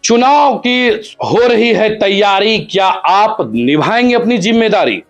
चुनाव की हो रही है तैयारी, क्या आप निभाएंगे अपनी जिम्मेदारी?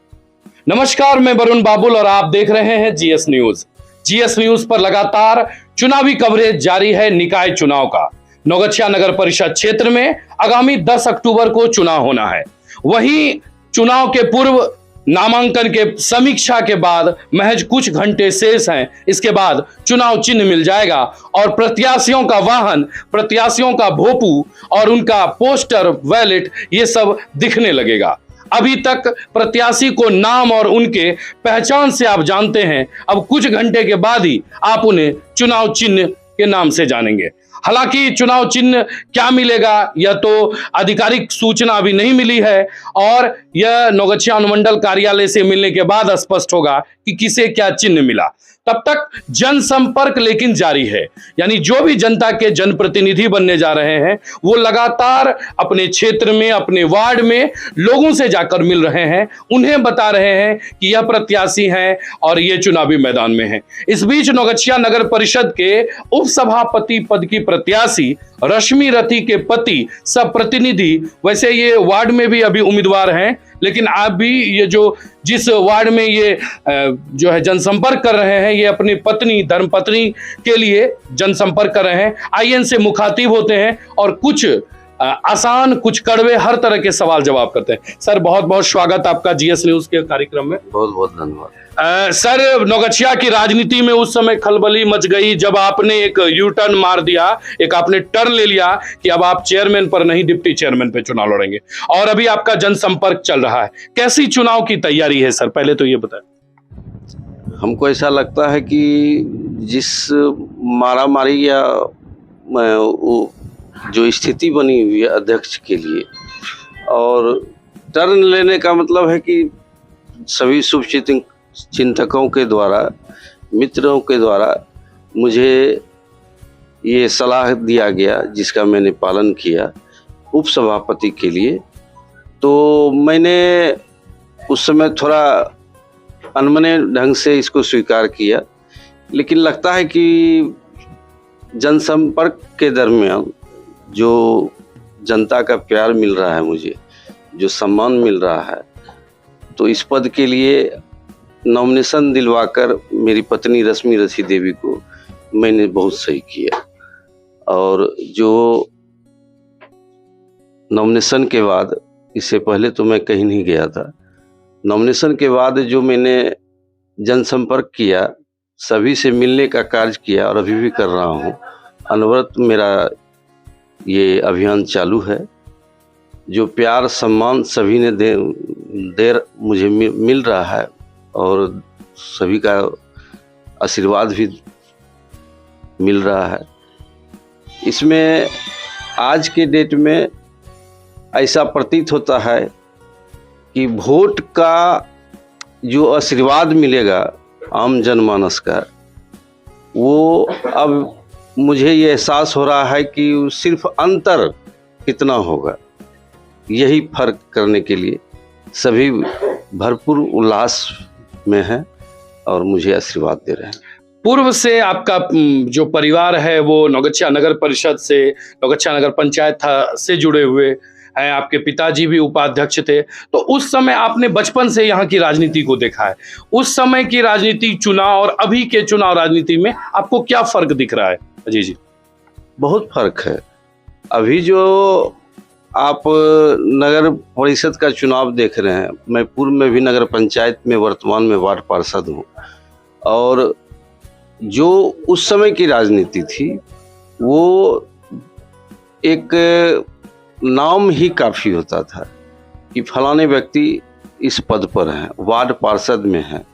नमस्कार, मैं वरुण बाबुल और आप देख रहे हैं जीएस न्यूज। जीएस न्यूज पर लगातार चुनावी कवरेज जारी है निकाय चुनाव का। नौगछिया नगर परिषद क्षेत्र में आगामी 10 अक्टूबर को चुनाव होना है। वहीं चुनाव के पूर्व नामांकन के समीक्षा के बाद महज कुछ घंटे शेष हैं। इसके बाद चुनाव चिन्ह मिल जाएगा और प्रत्याशियों का वाहन, प्रत्याशियों का भोपू और उनका पोस्टर, वैलेट, ये सब दिखने लगेगा। अभी तक प्रत्याशी को नाम और उनके पहचान से आप जानते हैं, अब कुछ घंटे के बाद ही आप उन्हें चुनाव चिन्ह के नाम से जानेंगे। हालांकि चुनाव चिन्ह क्या मिलेगा यह तो आधिकारिक सूचना अभी नहीं मिली है और यह नौगछिया अनुमंडल कार्यालय से मिलने के बाद स्पष्ट होगा कि किसे क्या चिन्ह मिला। तब तक जनसंपर्क लेकिन जारी है, यानी जो भी जनता के जनप्रतिनिधि बनने जा रहे हैं वो लगातार अपने क्षेत्र में, अपने वार्ड में लोगों से जाकर मिल रहे हैं, उन्हें बता रहे हैं कि यह प्रत्याशी हैं और ये चुनावी मैदान में हैं। इस बीच नौगछिया नगर परिषद के उप सभापति पद की प्रत्याशी रश्मि रथी के पति सब प्रतिनिधि, वैसे ये वार्ड में भी अभी उम्मीदवार हैं, लेकिन आप भी ये जो जिस वार्ड में ये जो है जनसंपर्क कर रहे हैं, ये अपनी पत्नी, धर्मपत्नी के लिए जनसंपर्क कर रहे हैं। आइए इनसे मुखातिब होते हैं और कुछ आसान, कुछ कड़वे, हर तरह के सवाल जवाब करते हैं। सर, बहुत बहुत स्वागत आपका जीएस न्यूज के कार्यक्रम में। बहुत बहुत धन्यवाद। सर, नौगछिया की राजनीति में उस समय खलबली मच गई जब आपने एक यू टर्न मार दिया, एक आपने टर्न ले लिया कि अब आप चेयरमैन पर नहीं डिप्टी चेयरमैन पे चुनाव लड़ेंगे, और अभी आपका जनसंपर्क चल रहा है। कैसी चुनाव की तैयारी है सर, पहले तो ये बताएं। हमको ऐसा लगता है कि जिस मारामारी या जो स्थिति बनी हुई है अध्यक्ष के लिए, और टर्न लेने का मतलब है कि सभी शुभ चिंतकों के द्वारा, मित्रों के द्वारा मुझे ये सलाह दिया गया, जिसका मैंने पालन किया उप सभापति के लिए। तो मैंने उस समय थोड़ा अनमने ढंग से इसको स्वीकार किया, लेकिन लगता है कि जनसंपर्क के दरमियान जो जनता का प्यार मिल रहा है, मुझे जो सम्मान मिल रहा है, तो इस पद के लिए नॉमिनेशन दिलवाकर मेरी पत्नी रश्मि रथी देवी को मैंने बहुत सही किया। और जो नॉमिनेशन के बाद, इससे पहले तो मैं कहीं नहीं गया था, नॉमिनेशन के बाद जो मैंने जनसंपर्क किया, सभी से मिलने का कार्य किया और अभी भी कर रहा हूँ। अनवरत मेरा ये अभियान चालू है। जो प्यार, सम्मान सभी ने मुझे मिल रहा है और सभी का आशीर्वाद भी मिल रहा है। इसमें आज के डेट में ऐसा प्रतीत होता है कि वोट का जो आशीर्वाद मिलेगा आम जनमानस का, वो अब मुझे ये एहसास हो रहा है कि सिर्फ अंतर कितना होगा, यही फर्क करने के लिए सभी भरपूर उल्लास में हैं और मुझे आशीर्वाद दे रहे हैं। पूर्व से आपका जो परिवार है वो नौगछिया नगर परिषद से, नौगछिया नगर पंचायत से जुड़े हुए हैं। आपके पिताजी भी उपाध्यक्ष थे, तो उस समय आपने बचपन से यहाँ की राजनीति को देखा है। उस समय की राजनीति चुनाव और अभी के चुनाव राजनीति में आपको क्या फर्क दिख रहा है? जी, बहुत फर्क है। अभी जो आप नगर परिषद का चुनाव देख रहे हैं, मैं पूर्व में भी नगर पंचायत में, वर्तमान में वार्ड पार्षद हूँ, और जो उस समय की राजनीति थी वो एक नाम ही काफ़ी होता था कि फलाने व्यक्ति इस पद पर हैं, वार्ड पार्षद में हैं,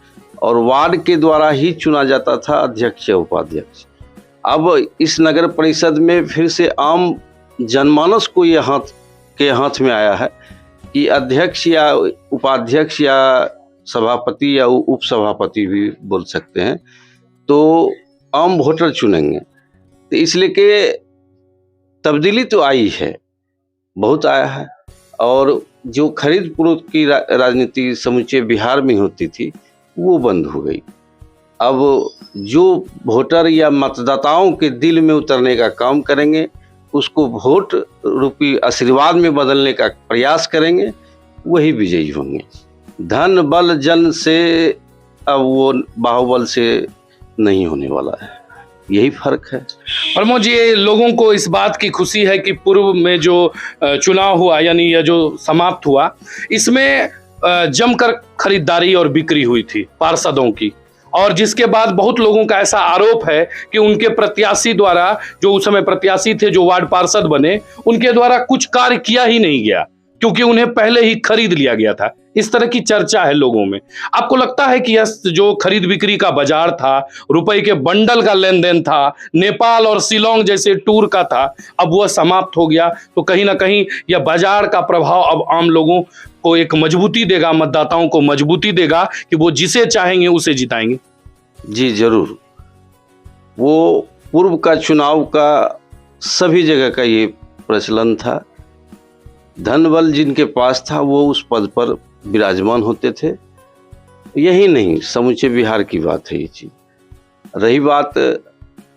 और वार्ड के द्वारा ही चुना जाता था अध्यक्ष या उपाध्यक्ष। अब इस नगर परिषद में फिर से आम जनमानस को ये हाथ में आया है कि अध्यक्ष या उपाध्यक्ष या सभापति या उप सभापति भी बोल सकते हैं, तो आम वोटर चुनेंगे। तो इसलिए कि तब्दीली तो आई है, बहुत आया है, और जो खरीद फरोख्त की राजनीति समूचे बिहार में होती थी वो बंद हो गई। अब जो वोटर या मतदाताओं के दिल में उतरने का काम करेंगे उसको वोट रूपी आशीर्वाद में बदलने का प्रयास करेंगे, वही विजयी होंगे। धन बल जन से अब वो बाहुबल से नहीं होने वाला है, यही फर्क है। प्रमोद जी, लोगों को इस बात की खुशी है कि पूर्व में जो चुनाव हुआ, यानी यह जो समाप्त हुआ, इसमें जमकर खरीदारी और बिक्री हुई थी पार्षदों की, और जिसके बाद बहुत लोगों का ऐसा आरोप है कि उनके प्रत्याशी द्वारा, जो उस समय प्रत्याशी थे, जो वार्ड पार्षद बने, उनके द्वारा कुछ कार्य किया ही नहीं गया, क्योंकि उन्हें पहले ही खरीद लिया गया था। इस तरह की चर्चा है लोगों में। आपको लगता है कि यह जो खरीद बिक्री का बाजार था, रुपए के बंडल का लेन देन था, नेपाल और शिलोंग जैसे टूर का था, अब वह समाप्त हो गया, तो कहीं ना कहीं यह बाजार का प्रभाव अब आम लोगों को एक मजबूती देगा, मतदाताओं को मजबूती देगा कि वो जिसे चाहेंगे उसे जिताएंगे? जी जरूर। वो पूर्व का चुनाव का सभी जगह का ये प्रचलन था। धन बल जिनके पास था वो उस पद पर विराजमान होते थे। यही नहीं, समूचे बिहार की बात है ये चीज। रही बात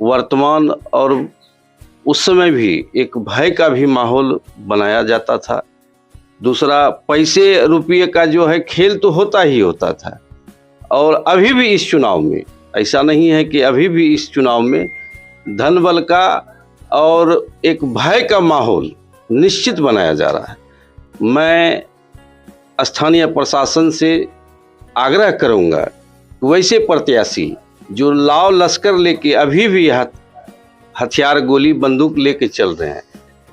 वर्तमान, और उस समय भी एक भय का भी माहौल बनाया जाता था। दूसरा, पैसे रुपये का जो है खेल तो होता ही होता था, और अभी भी इस चुनाव में ऐसा नहीं है कि अभी भी इस चुनाव में धन बल का और एक भय का माहौल निश्चित बनाया जा रहा है। मैं स्थानीय प्रशासन से आग्रह करूंगा, वैसे प्रत्याशी जो लाव लश्कर लेके अभी भी हथियार, गोली, बंदूक लेके चल रहे हैं,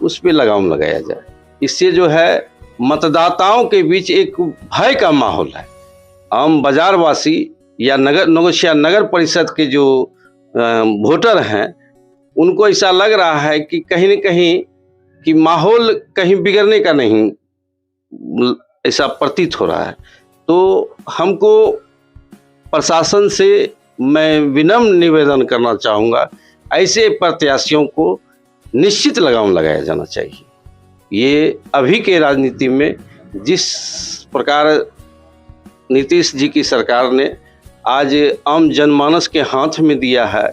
उस पर लगाम लगाया जाए। इससे जो है मतदाताओं के बीच एक भय का माहौल है। आम बाजारवासी या नगर परिषद के जो वोटर हैं, उनको ऐसा लग रहा है कि कहीं न कहीं कि माहौल कहीं बिगड़ने का नहीं, ऐसा प्रतीत हो रहा है। तो हमको प्रशासन से मैं विनम्र निवेदन करना चाहूँगा, ऐसे प्रत्याशियों को निश्चित लगाम लगाया जाना चाहिए। ये अभी के राजनीति में जिस प्रकार नीतीश जी की सरकार ने आज आम जनमानस के हाथ में दिया है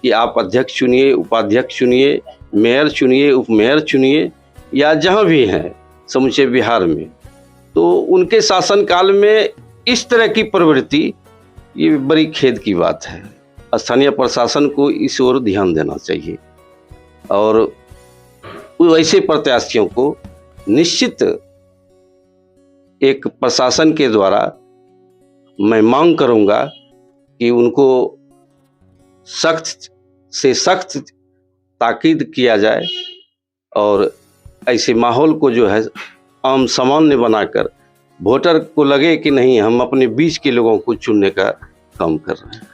कि आप अध्यक्ष चुनिए, उपाध्यक्ष चुनिए, मेयर चुनिए, उपमेयर चुनिए, या जहाँ भी हैं समूचे बिहार में, तो उनके शासनकाल में इस तरह की प्रवृत्ति, ये बड़ी खेद की बात है। स्थानीय प्रशासन को इस ओर ध्यान देना चाहिए, और वैसे प्रत्याशियों को निश्चित एक प्रशासन के द्वारा मैं मांग करूंगा कि उनको सख्त से सख्त ताकीद किया जाए, और ऐसे माहौल को जो है आम सामान्य बनाकर वोटर को लगे कि नहीं, हम अपने बीच के लोगों को चुनने का काम कर रहे हैं।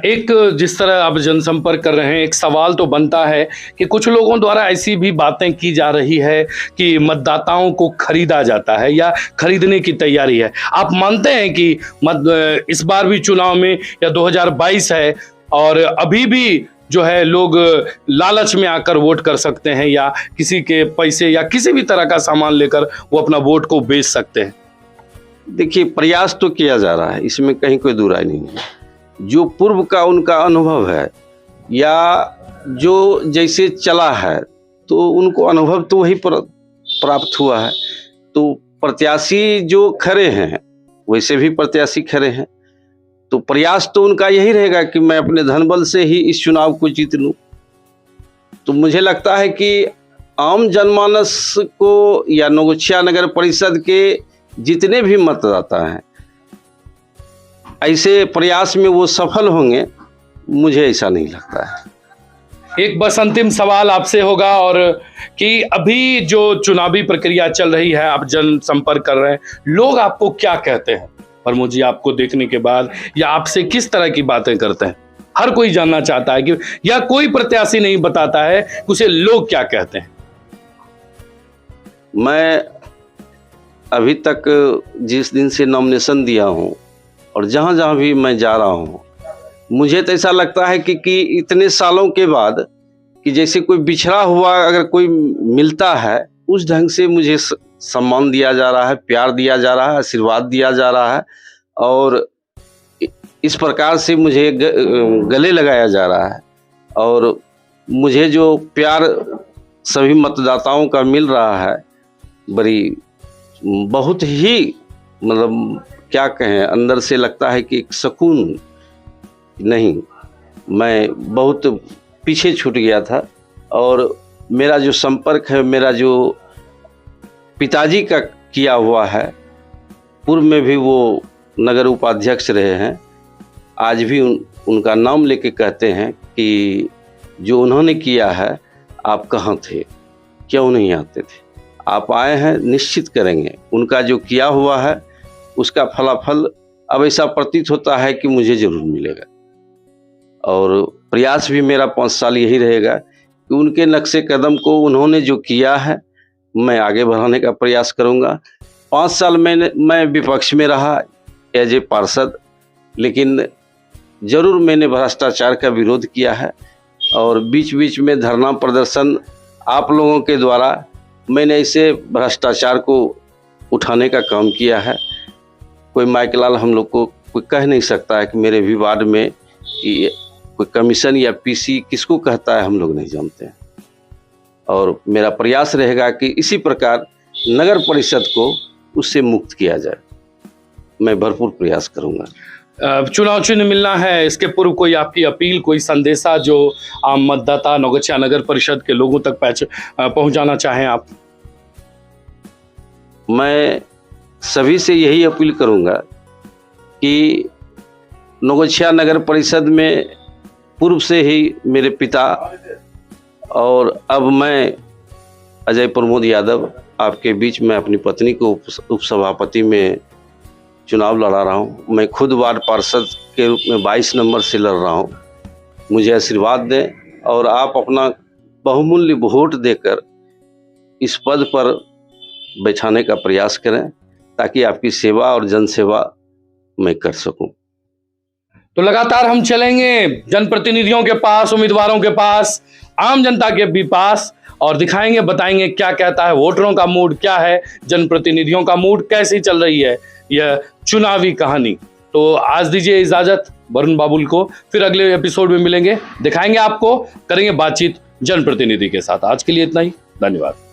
एक जिस तरह आप जनसंपर्क कर रहे हैं, एक सवाल तो बनता है कि कुछ लोगों द्वारा ऐसी भी बातें की जा रही है कि मतदाताओं को खरीदा जाता है या खरीदने की तैयारी है। आप मानते हैं कि इस बार भी चुनाव में, या 2022 है और अभी भी जो है लोग लालच में आकर वोट कर सकते हैं, या किसी के पैसे या किसी भी तरह का सामान लेकर वो अपना वोट को बेच सकते हैं? देखिए, प्रयास तो किया जा रहा है, इसमें कहीं कोई दुराई नहीं है। जो पूर्व का उनका अनुभव है या जो जैसे चला है, तो उनको अनुभव तो वही प्राप्त हुआ है। तो प्रत्याशी जो खड़े हैं, वैसे भी प्रत्याशी खड़े हैं, तो प्रयास तो उनका यही रहेगा कि मैं अपने धनबल से ही इस चुनाव को जीत लूं। तो मुझे लगता है कि आम जनमानस को या नौगछिया नगर परिषद के जितने भी मतदाता हैं, ऐसे प्रयास में वो सफल होंगे, मुझे ऐसा नहीं लगता है। एक बस अंतिम सवाल आपसे होगा, और कि अभी जो चुनावी प्रक्रिया चल रही है, आप जनसंपर्क कर रहे हैं, लोग आपको क्या कहते हैं प्रमोद जी, आपको देखने के बाद, या आपसे किस तरह की बातें करते हैं? हर कोई जानना चाहता है कि, या कोई प्रत्याशी नहीं बताता है कि उसे लोग क्या कहते हैं। मैं अभी तक जिस दिन से नॉमिनेशन दिया हूं और जहां जहां भी मैं जा रहा हूं, मुझे तो ऐसा लगता है कि इतने सालों के बाद कि जैसे कोई बिछड़ा हुआ अगर कोई मिलता है, उस ढंग से मुझे सम्मान दिया जा रहा है, प्यार दिया जा रहा है, आशीर्वाद दिया जा रहा है, और इस प्रकार से मुझे गले लगाया जा रहा है। और मुझे जो प्यार सभी मतदाताओं का मिल रहा है, बड़ी बहुत ही मतलब क्या कहें, अंदर से लगता है कि एक सुकून नहीं, मैं बहुत पीछे छूट गया था। और मेरा जो संपर्क है, मेरा जो पिताजी का किया हुआ है, पूर्व में भी वो नगर उपाध्यक्ष रहे हैं, आज भी उनका नाम लेके कहते हैं कि जो उन्होंने किया है, आप कहाँ थे, क्यों नहीं आते थे, आप आए हैं, निश्चित करेंगे। उनका जो किया हुआ है उसका फलाफल अब ऐसा प्रतीत होता है कि मुझे जरूर मिलेगा। और प्रयास भी मेरा 5 साल यही रहेगा कि उनके नक्शे कदम को उन्होंने जो किया है मैं आगे बढ़ाने का प्रयास करूंगा। 5 साल मैं विपक्ष में रहा एज ए पार्षद, लेकिन जरूर मैंने भ्रष्टाचार का विरोध किया है और बीच बीच में धरना प्रदर्शन आप लोगों के द्वारा मैंने इसे भ्रष्टाचार को उठाने का काम किया है। कोई माइकलाल हम लोग को कोई कह नहीं सकता है कि मेरे भी वार्ड में कि कोई कमीशन या पीसी किसको कहता है, हम लोग नहीं जानते हैं। और मेरा प्रयास रहेगा कि इसी प्रकार नगर परिषद को उससे मुक्त किया जाए, मैं भरपूर प्रयास करूंगा। चुनाव चिन्ह मिलना है, इसके पूर्व कोई आपकी अपील, कोई संदेशा जो आम मतदाता नौगछिया नगर परिषद के लोगों तक पहुंचाना चाहें आप? मैं सभी से यही अपील करूंगा कि नौगछिया नगर परिषद में पूर्व से ही मेरे पिता और अब मैं अजय प्रमोद यादव आपके बीच में अपनी पत्नी को उपसभापति में चुनाव लड़ा रहा हूं। मैं खुद वार्ड पार्षद के रूप में 22 नंबर से लड़ रहा हूं। मुझे आशीर्वाद दें और आप अपना बहुमूल्य वोट देकर इस पद पर बैठाने का प्रयास करें ताकि आपकी सेवा और जनसेवा मैं कर सकूं। तो लगातार हम चलेंगे जनप्रतिनिधियों के पास, उम्मीदवारों के पास, आम जनता के भी पास और दिखाएंगे, बताएंगे क्या कहता है वोटरों का मूड, क्या है जनप्रतिनिधियों का मूड, कैसी चल रही है यह चुनावी कहानी। तो आज दीजिए इजाजत वरुण बाबुल को, फिर अगले एपिसोड में मिलेंगे, दिखाएंगे आपको, करेंगे बातचीत जनप्रतिनिधि के साथ। आज के लिए इतना ही, धन्यवाद।